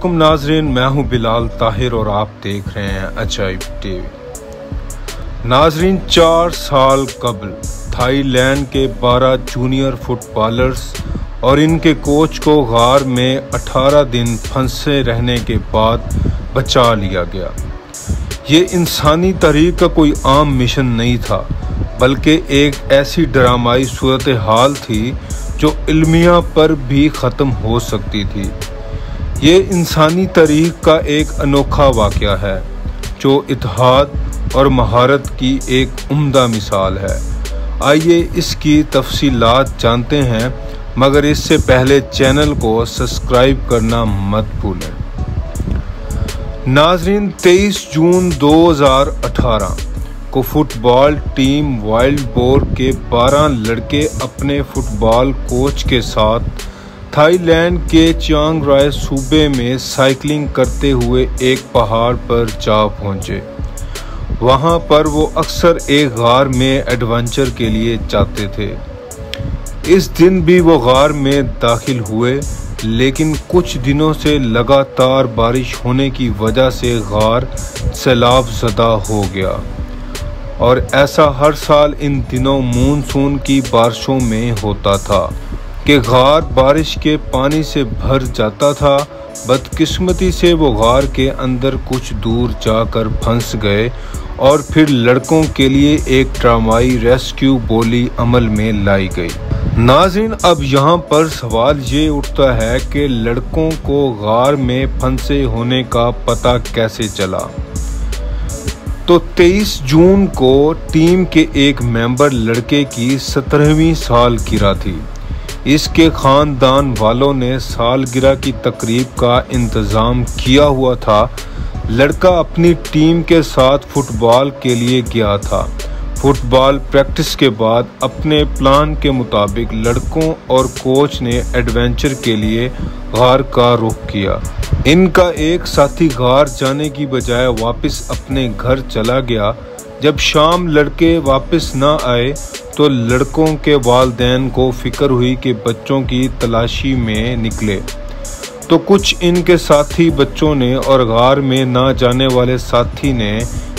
अस्सलामुअलैकुम नाजरीन, मैं हूं बिलाल ताहिर और आप देख रहे हैं अजाइब टीवी। नाजरीन, 4 साल कबल थाईलैंड के 12 जूनियर फुटबॉलर्स और इनके कोच को गार में 18 दिन फंसे रहने के बाद बचा लिया गया। ये इंसानी तहरीक का कोई आम मिशन नहीं था, बल्कि एक ऐसी ड्रामाई सूरत हाल थी जो इल्मिया पर भी ख़त्म हो सकती थी। ये इंसानी तहरीक का एक अनोखा वाक़या है जो इत्तेहाद और महारत की एक उम्दा मिसाल है। आइए इसकी तफसीलात जानते हैं, मगर इससे पहले चैनल को सब्सक्राइब करना मत भूलें। नाजरीन, 23 जून 2018 को फुटबॉल टीम वाइल्ड बोर के 12 लड़के अपने फुटबॉल कोच के साथ थाईलैंड के चियांग राय सूबे में साइकिलिंग करते हुए एक पहाड़ पर जा पहुंचे। वहां पर वो अक्सर एक गार में एडवेंचर के लिए जाते थे। इस दिन भी वो गार में दाखिल हुए, लेकिन कुछ दिनों से लगातार बारिश होने की वजह से गार सैलाब ज़दा हो गया और ऐसा हर साल इन दिनों मानसून की बारिशों में होता था कि गार बारिश के पानी से भर जाता था। बदकिस्मती से वो गार के अंदर कुछ दूर जाकर फंस गए और फिर लड़कों के लिए एक ड्रामाई रेस्क्यू बोली अमल में लाई गई। नाज़रीन, अब यहाँ पर सवाल ये उठता है कि लड़कों को गार में फंसे होने का पता कैसे चला। तो 23 जून को टीम के एक मेंबर लड़के की 17वीं सालगिरह थी। इसके खानदान वालों ने सालगिरह की तकरीब का इंतज़ाम किया हुआ था। लड़का अपनी टीम के साथ फुटबॉल के लिए गया था। फुटबॉल प्रैक्टिस के बाद अपने प्लान के मुताबिक लड़कों और कोच ने एडवेंचर के लिए गार का रुख किया। इनका एक साथी गार जाने की बजाय वापस अपने घर चला गया। जब शाम लड़के वापस ना आए तो लड़कों के वालिदैन को फिक्र हुई कि बच्चों की तलाशी में निकले। तो कुछ इनके साथी बच्चों ने और गार में ना जाने वाले साथी ने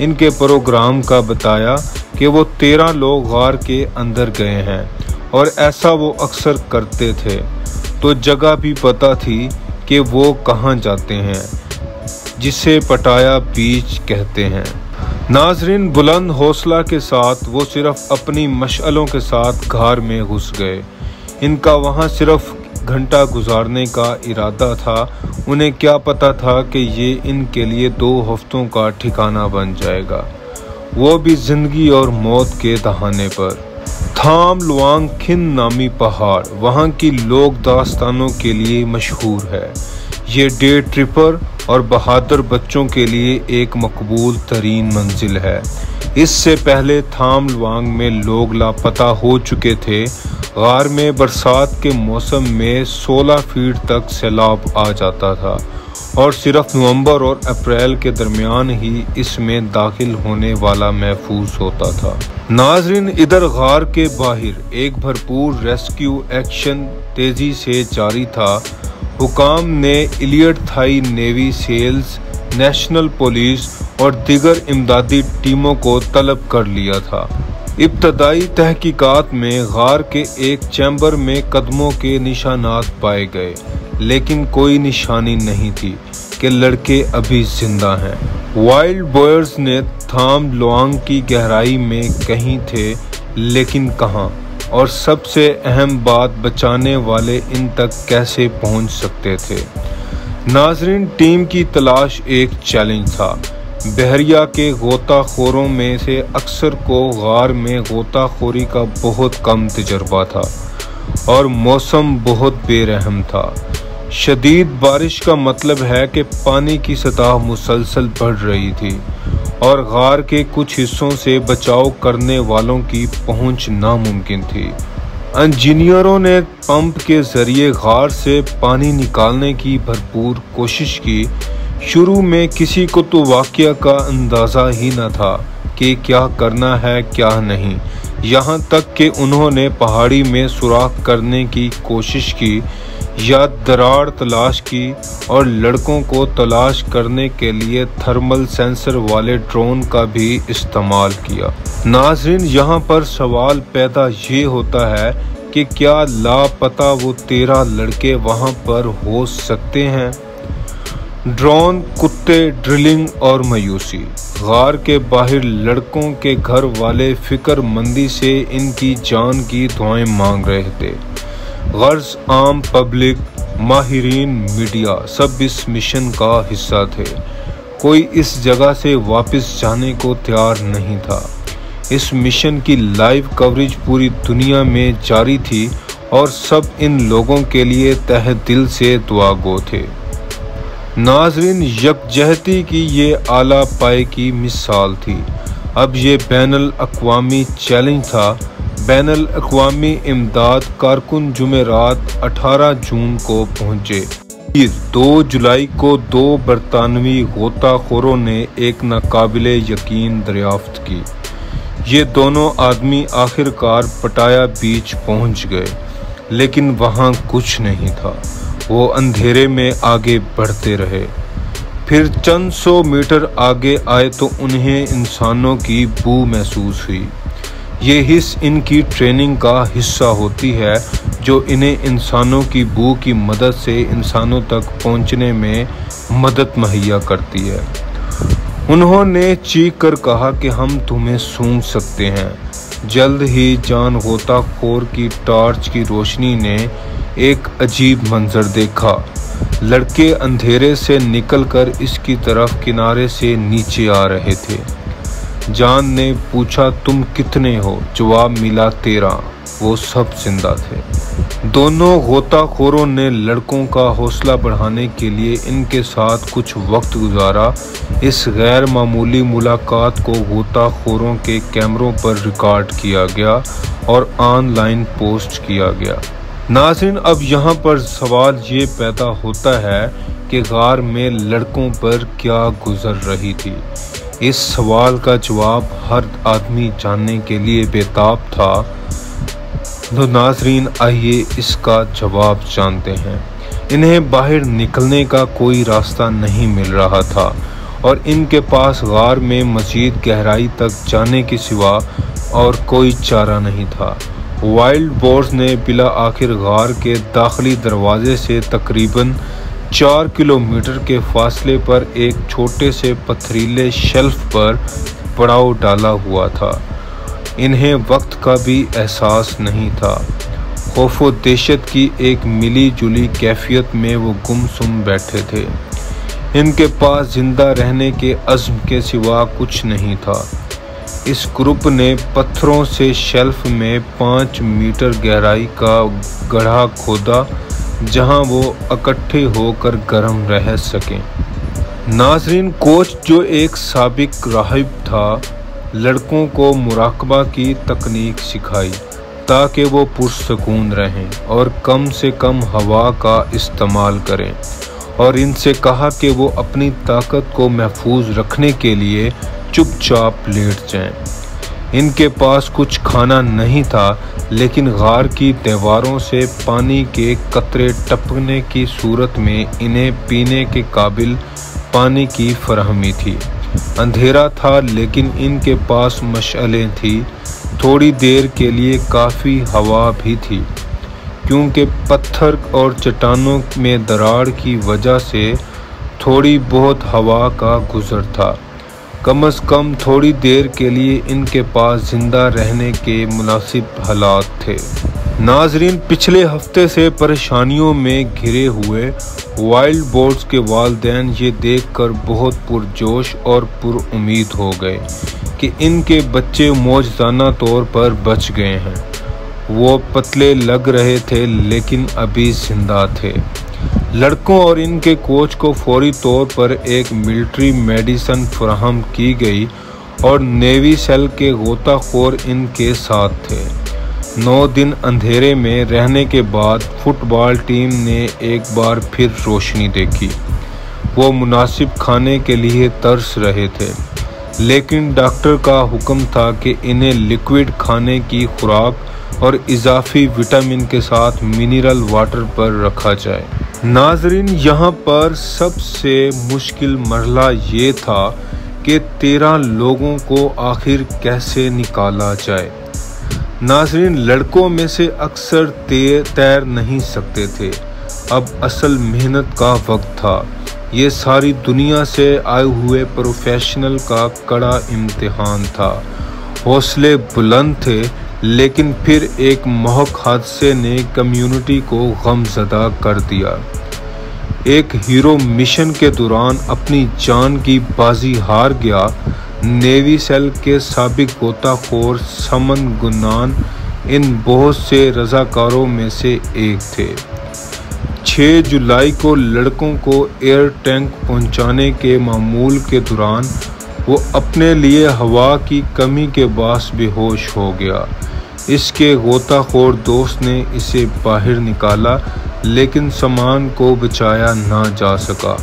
इनके प्रोग्राम का बताया कि वो 13 लोग गार के अंदर गए हैं और ऐसा वो अक्सर करते थे। तो जगह भी पता थी कि वो कहाँ जाते हैं, जिसे पटाया बीच कहते हैं। नाजरीन, बुलंद हौसला के साथ वो सिर्फ अपनी मशअलों के साथ गार में घुस गए। इनका वहाँ सिर्फ घंटा गुजारने का इरादा था। उन्हें क्या पता था कि ये इनके लिए 2 हफ्तों का ठिकाना बन जाएगा, वो भी जिंदगी और मौत के दहाने पर। थाम लुआंग खिन नामी पहाड़ वहाँ की लोक दास्तानों के लिए मशहूर है। ये डे ट्रिपर और बहादुर बच्चों के लिए एक मकबूल तरीन मंजिल है। इससे पहले थाम लुआंग में लोग लापता हो चुके थे। गार में बरसात के मौसम में 16 फीट तक सैलाब आ जाता था और सिर्फ नवंबर और अप्रैल के दरमियान ही इसमें दाखिल होने वाला महफूज होता था। नाजरीन, इधर गार के बाहर एक भरपूर रेस्क्यू एक्शन तेजी से जारी था। हुकाम ने elite Thai navy seals, national police और दीगर इमदादी टीमों को तलब कर लिया था। इब्तदाई तहकीकात में गार के एक चैम्बर में कदमों के निशानात पाए गए, लेकिन कोई निशानी नहीं थी कि लड़के अभी जिंदा हैं। वाइल्ड बोयर्स ने थाम लुआंग की गहराई में कहीं थे, लेकिन कहाँ, और सबसे अहम बात, बचाने वाले इन तक कैसे पहुंच सकते थे। नाजरीन, टीम की तलाश एक चैलेंज था। बहरिया के गोताखोरों में से अक्सर को गार में गोताखोरी का बहुत कम तजर्बा था और मौसम बहुत बेरहम था। शदीद बारिश का मतलब है कि पानी की सतह मुसलसल बढ़ रही थी और गार के कुछ हिस्सों से बचाव करने वालों की पहुंच नामुमकिन थी। इंजीनियरों ने पंप के जरिए गार से पानी निकालने की भरपूर कोशिश की। शुरू में किसी को तो वाक़या का अंदाज़ा ही न था कि क्या करना है क्या नहीं। यहाँ तक कि उन्होंने पहाड़ी में सुराख करने की कोशिश की। या दरार तलाश की और लड़कों को तलाश करने के लिए थर्मल सेंसर वाले ड्रोन का भी इस्तेमाल किया। नाज़रीन, यहाँ पर सवाल पैदा ये होता है कि क्या लापता वो 13 लड़के वहाँ पर हो सकते हैं? ड्रोन, कुत्ते, ड्रिलिंग और मायूसी। गार के बाहर लड़कों के घर वाले फिक्रमंदी से इनकी जान की दुआएं मांग रहे थे। गर्ज आम पब्लिक, माहिरीन, मीडिया सब इस मिशन का हिस्सा थे। कोई इस जगह से वापस जाने को तैयार नहीं था। इस मिशन की लाइव कवरेज पूरी दुनिया में जारी थी और सब इन लोगों के लिए तहे दिल से दुआ गो थे। नाजरीन, यकजहती की ये आला पाए की मिसाल थी। अब ये बैनुल अक़वामी चैलेंज था। बैनुल अक़वामी इमदाद कारकुन जुमेरात 18 जून को पहुँचे। 2 जुलाई को 2 बरतानवी गोताखोरों ने एक नाकाबिले यकीन दरियाफ्त की। ये दोनों आदमी आखिरकार पटाया बीच पहुँच गए, लेकिन वहाँ कुछ नहीं था। वो अंधेरे में आगे बढ़ते रहे। फिर चंद 100 मीटर आगे आए तो उन्हें इंसानों की बू महसूस हुई। ये हिस्स इनकी ट्रेनिंग का हिस्सा होती है जो इन्हें इंसानों की बू की मदद से इंसानों तक पहुंचने में मदद मुहैया करती है। उन्होंने चीख कर कहा कि हम तुम्हें सूंघ सकते हैं। जल्द ही जान गोताखोर की टॉर्च की रोशनी ने एक अजीब मंजर देखा। लड़के अंधेरे से निकलकर इसकी तरफ किनारे से नीचे आ रहे थे। जान ने पूछा, तुम कितने हो? जवाब मिला, 13। वो सब जिंदा थे। दोनों गोताखोरों ने लड़कों का हौसला बढ़ाने के लिए इनके साथ कुछ वक्त गुजारा। इस गैर मामूली मुलाकात को गोताखोरों के कैमरों पर रिकॉर्ड किया गया और ऑनलाइन पोस्ट किया गया। नाज़रीन, अब यहाँ पर सवाल ये पैदा होता है कि गार में लड़कों पर क्या गुजर रही थी। इस सवाल का जवाब हर आदमी जानने के लिए बेताब था। तो नाज़रीन, आइए इसका जवाब जानते हैं। इन्हें बाहर निकलने का कोई रास्ता नहीं मिल रहा था और इनके पास गार में मज़ीद गहराई तक जाने के सिवा और कोई चारा नहीं था। वाइल्ड बोर्स ने बिला आखिर गार के दाखिली दरवाजे से तकरीबन 4 किलोमीटर के फासले पर एक छोटे से पथरीले शेल्फ पर पड़ाव डाला हुआ था। इन्हें वक्त का भी एहसास नहीं था। खौफ व दहशत की एक मिली जुली कैफियत में वो गुमसुम बैठे थे। इनके पास जिंदा रहने के अज़्म के सिवा कुछ नहीं था। इस ग्रुप ने पत्थरों से शेल्फ में 5 मीटर गहराई का गड्ढा खोदा जहां वो इकट्ठे होकर गर्म रह सकें। नाज़रीन, कोच जो एक साबिक राहिब था, लड़कों को मुराकबा की तकनीक सिखाई ताकि वो पुरसकून रहें और कम से कम हवा का इस्तेमाल करें, और इनसे कहा कि वो अपनी ताकत को महफूज रखने के लिए चुपचाप लेट जाएं। इनके पास कुछ खाना नहीं था, लेकिन गार की दीवारों से पानी के कतरे टपकने की सूरत में इन्हें पीने के काबिल पानी की फराहमी थी। अंधेरा था, लेकिन इनके पास मशअलें थी। थोड़ी देर के लिए काफ़ी हवा भी थी, क्योंकि पत्थर और चट्टानों में दरार की वजह से थोड़ी बहुत हवा का गुजर था। कम से कम थोड़ी देर के लिए इनके पास जिंदा रहने के मुनासिब हालात थे। नाजरीन, पिछले हफ्ते से परेशानियों में घिरे हुए वाइल्ड बोर्स के वालिदैन ये देखकर बहुत पुरजोश और पुरुम्मीद हो गए कि इनके बच्चे मौजज़ाना तौर पर बच गए हैं। वो पतले लग रहे थे, लेकिन अभी जिंदा थे। लड़कों और इनके कोच को फौरी तौर पर एक मिलिट्री मेडिसिन फराहम की गई और नेवी सेल के गोताखोर इनके साथ थे। 9 दिन अंधेरे में रहने के बाद फुटबॉल टीम ने एक बार फिर रोशनी देखी। वो मुनासिब खाने के लिए तरस रहे थे, लेकिन डॉक्टर का हुक्म था कि इन्हें लिक्विड खाने की खुराक और इजाफी विटामिन के साथ मिनरल वाटर पर रखा जाए। नाजरीन, यहाँ पर सबसे मुश्किल मरहला ये था कि 13 लोगों को आखिर कैसे निकाला जाए। नाजरीन, लड़कों में से अक्सर तैर नहीं सकते थे। अब असल मेहनत का वक्त था। ये सारी दुनिया से आए हुए प्रोफेशनल का कड़ा इम्तिहान था। हौसले बुलंद थे, लेकिन फिर एक महक हादसे ने कम्युनिटी को गमज़दा कर दिया। एक हीरो मिशन के दौरान अपनी जान की बाजी हार गया। नेवी सेल के साबिक गोताखोर समन गुन्नान इन बहुत से रज़ाकारों में से एक थे। 6 जुलाई को लड़कों को एयर टैंक पहुंचाने के मामूल के दौरान वो अपने लिए हवा की कमी के बास बेहोश हो गया। इसके गोताखोर दोस्त ने इसे बाहर निकाला, लेकिन सामान को बचाया ना जा सका।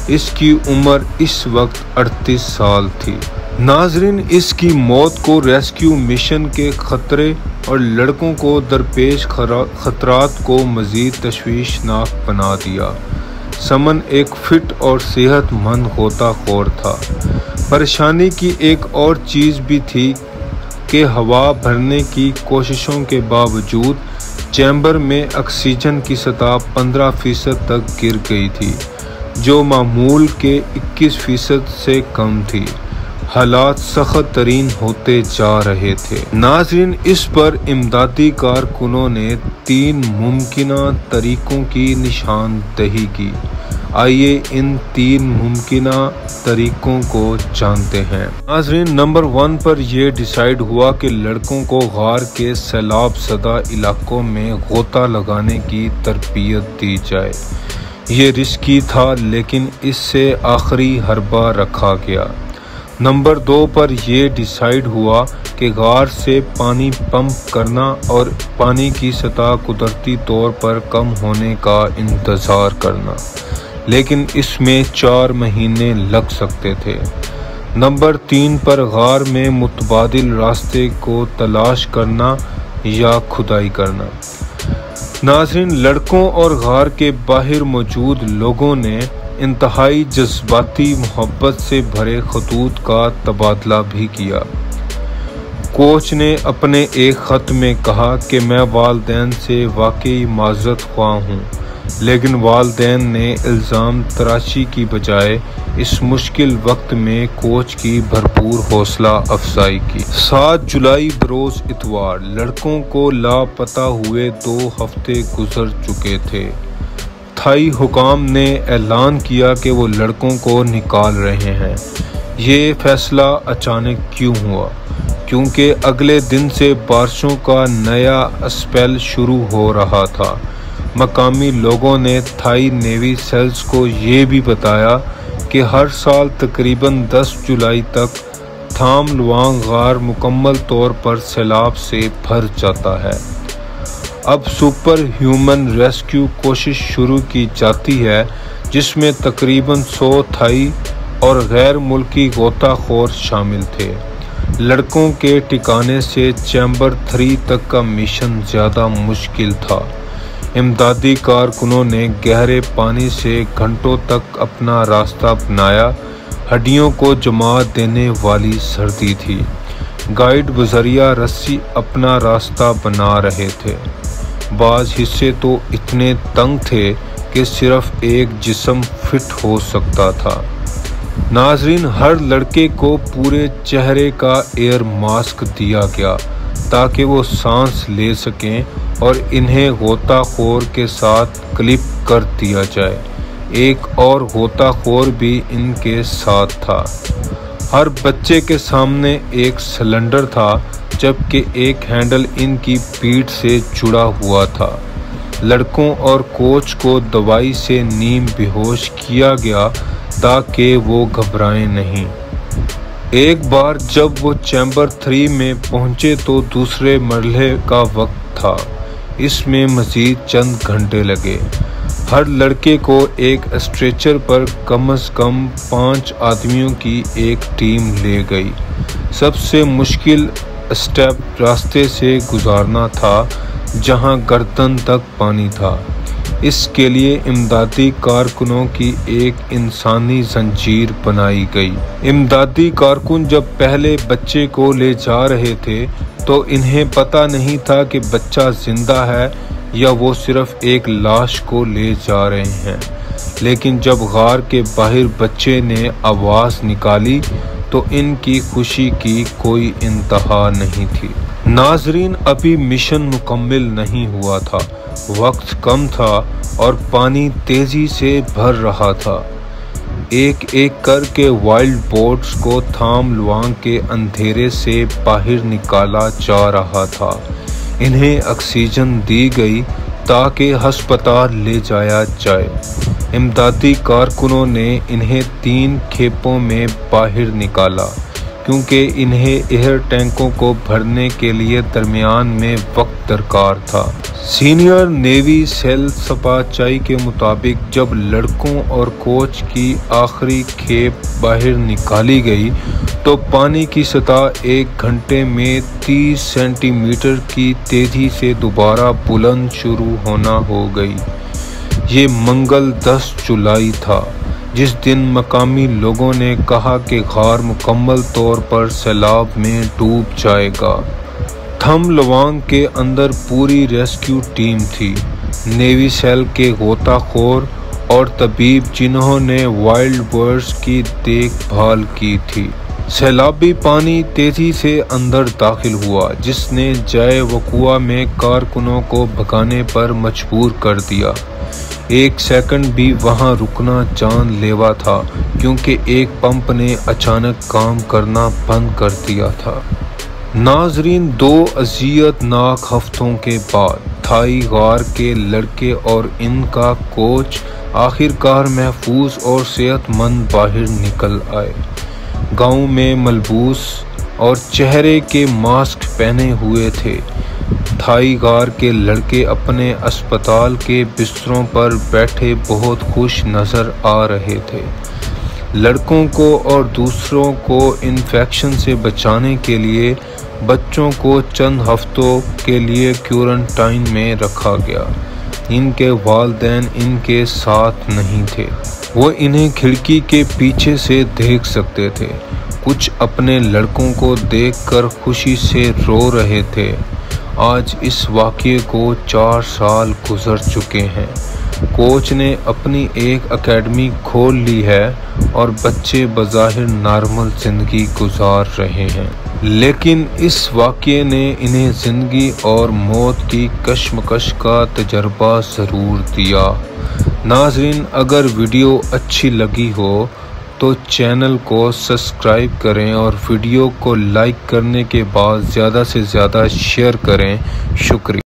इसकी उम्र इस वक्त 38 साल थी। नाजरीन, इसकी मौत को रेस्क्यू मिशन के खतरे और लड़कों को दरपेश खतरात को मज़ीद तशवीशनाक बना दिया। समन एक फिट और सेहतमंद गोताखोर था। परेशानी की एक और चीज़ भी थी कि हवा भरने की कोशिशों के बावजूद चैम्बर में ऑक्सीजन की सतह 15% तक गिर गई थी, जो मामूल के 21% से कम थी। हालात सख्त तरीन होते जा रहे थे। नाज़रीन, इस पर इमदादी कारकुनों ने 3 मुमकिन तरीक़ों की निशानदही की। आइए इन 3 मुमकिन तरीक़ों को जानते हैं। नाज़रीन, नंबर 1 पर यह डिसाइड हुआ कि लड़कों को गार के सैलाब ज़दा इलाकों में गोता लगाने की तरबियत दी जाए। ये रिस्की था, लेकिन इससे आखिरी हरबा रखा गया। नंबर 2 पर यह डिसाइड हुआ कि गार से पानी पंप करना और पानी की सतह कुदरती तौर पर कम होने का इंतज़ार करना, लेकिन इसमें 4 महीने लग सकते थे। नंबर 3 पर गार में मुतबादिल रास्ते को तलाश करना या खुदाई करना। नाज़रीन, लड़कों और गार के बाहर मौजूद लोगों ने इंतहाई जज्बाती मोहब्बत से भरे खतूत का तबादला भी किया। कोच ने अपने एक ख़त में कहा कि मैं वालदैन से वाकई माज़रत ख्वाह हूँ, लेकिन वालदैन ने इल्ज़ाम तराशी की बजाय इस मुश्किल वक्त में कोच की भरपूर हौसला अफजाई की। 7 जुलाई बरोज़ इतवार लड़कों को लापता हुए 2 हफ्ते गुजर चुके थे। थाई हुकाम ने ऐलान किया कि वो लड़कों को निकाल रहे हैं। ये फैसला अचानक क्यों हुआ? क्योंकि अगले दिन से बारिशों का नया स्पेल शुरू हो रहा था। मकामी लोगों ने थाई नेवी सेल्स को ये भी बताया कि हर साल तकरीबन 10 जुलाई तक थाम लुआंग गार मुकम्मल तौर पर सैलाब से भर जाता है। अब सुपर ह्यूमन रेस्क्यू कोशिश शुरू की जाती है, जिसमें तकरीबन 100 थाई और गैर मुल्की गोताखोर शामिल थे। लड़कों के ठिकाने से चैम्बर 3 तक का मिशन ज़्यादा मुश्किल था। इमदादी कारकुनों ने गहरे पानी से घंटों तक अपना रास्ता बनाया। हड्डियों को जमा देने वाली सर्दी थी। गाइड बजरिया रस्सी अपना रास्ता बना रहे थे। बाज़ हिस्से तो इतने तंग थे कि सिर्फ एक जिस्म फिट हो सकता था। नाजरीन, हर लड़के को पूरे चेहरे का एयर मास्क दिया गया ताकि वो सांस ले सकें और इन्हें गोताखोर के साथ क्लिप कर दिया जाए। एक और गोताखोर भी इनके साथ था। हर बच्चे के सामने एक सिलेंडर था, जबकि एक हैंडल इनकी पीठ से जुड़ा हुआ था। लड़कों और कोच को दवाई से नीम बेहोश किया गया ताकि वो घबराएं नहीं। एक बार जब वो चैम्बर 3 में पहुंचे तो दूसरे मरहले का वक्त था। इसमें मज़ीद चंद घंटे लगे। हर लड़के को एक स्ट्रेचर पर कम से कम 5 आदमियों की एक टीम ले गई। सबसे मुश्किल स्टेप रास्ते से गुजारना था जहां गर्दन तक पानी था। इसके लिए इमदादी कारकुनों की एक इंसानी जंजीर बनाई गई। इमदादी कारकुन जब पहले बच्चे को ले जा रहे थे तो इन्हें पता नहीं था कि बच्चा जिंदा है या वो सिर्फ एक लाश को ले जा रहे हैं। लेकिन जब गार के बाहर बच्चे ने आवाज़ निकाली तो इनकी खुशी की कोई इंतहा नहीं थी। नाजरीन, अभी मिशन मुकम्मल नहीं हुआ था, वक्त कम था और पानी तेजी से भर रहा था। एक एक करके वाइल्ड बोट्स को थाम लुआंग के अंधेरे से बाहर निकाला जा रहा था। इन्हें ऑक्सीजन दी गई ताकि अस्पताल ले जाया जाए। इमदादी कारकुनों ने इन्हें 3 खेपों में बाहर निकाला क्योंकि इन्हें एयर टैंकों को भरने के लिए दरमियान में वक्त दरकार था। सीनियर नेवी सेल सपाचाई के मुताबिक जब लड़कों और कोच की आखिरी खेप बाहर निकाली गई तो पानी की सतह 1 घंटे में 30 सेंटीमीटर की तेजी से दोबारा बुलंद शुरू होना हो गई। ये मंगल 10 जुलाई था, जिस दिन मकामी लोगों ने कहा कि गार मुकम्मल तौर पर सैलाब में डूब जाएगा। थम लुआंग के अंदर पूरी रेस्क्यू टीम थी, नेवी सेल के गोताखोर और तबीब जिन्होंने वाइल्ड बर्ड्स की देखभाल की थी। सैलाबी पानी तेजी से अंदर दाखिल हुआ जिसने जाए वकुआ में कारकुनों को भगाने पर मजबूर कर दिया। 1 सेकंड भी वहां रुकना जानलेवा था क्योंकि एक पंप ने अचानक काम करना बंद कर दिया था। नाजरीन, 2 अजियतनाक हफ्तों के बाद थाई गार के लड़के और इनका कोच आखिरकार महफूज और सेहतमंद बाहर निकल आए। गांव में मलबूस और चेहरे के मास्क पहने हुए थे। थाई गार के लड़के अपने अस्पताल के बिस्तरों पर बैठे बहुत खुश नजर आ रहे थे। लड़कों को और दूसरों को इन्फेक्शन से बचाने के लिए बच्चों को चंद हफ्तों के लिए क्वारंटाइन में रखा गया। इनके वालिदैन इनके साथ नहीं थे, वो इन्हें खिड़की के पीछे से देख सकते थे। कुछ अपने लड़कों को देखकर खुशी से रो रहे थे। आज इस वाक़ये को 4 साल गुजर चुके हैं। कोच ने अपनी एक एकेडमी खोल ली है और बच्चे बज़ाहिर नॉर्मल ज़िंदगी गुजार रहे हैं, लेकिन इस वाक़ये ने इन्हें ज़िंदगी और मौत की कश्मकश का तजर्बा ज़रूर दिया। नाज़रीन, अगर वीडियो अच्छी लगी हो तो चैनल को सब्सक्राइब करें और वीडियो को लाइक करने के बाद ज़्यादा से ज़्यादा शेयर करें। शुक्रिया।